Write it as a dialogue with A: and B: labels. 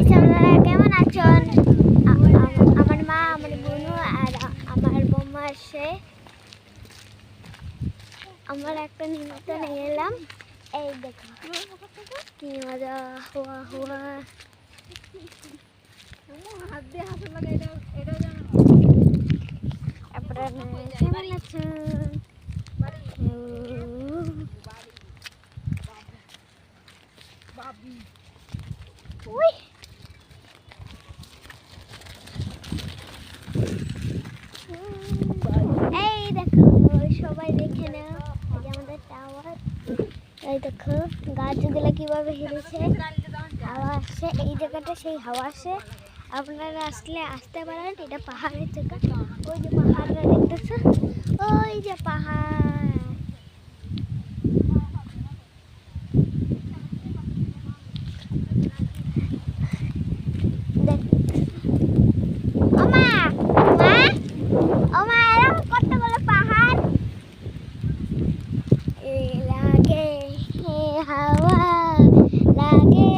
A: Guys, আপনারা কেমন আছেন? আমার মা, আমার বোনু আর আমার বৌমা আসে। আমরা একটা নিমন্ত্রণে এলাম। এই দেখো কি মজা, হুয়া হুয়া। আপনারা কেমন আছেন? উই এই দেখো, সবাই দেখে নাও, এই যে আমাদের টাওয়ার। এই দেখো গাছগুলো কিভাবে হেরেছে, হাওয়া আসছে। এই জায়গাটা সেই হাওয়া আসে। আপনারা আসলে আসতে পারেন, এটা পাহাড়ের জায়গা। ওই যে পাহাড়টা দেখতেছে, ওই যে পাহাড়। ওমা মা, ওমা এরকম কতগুলো পাহাড় লাগে, হে হাওয়া লাগে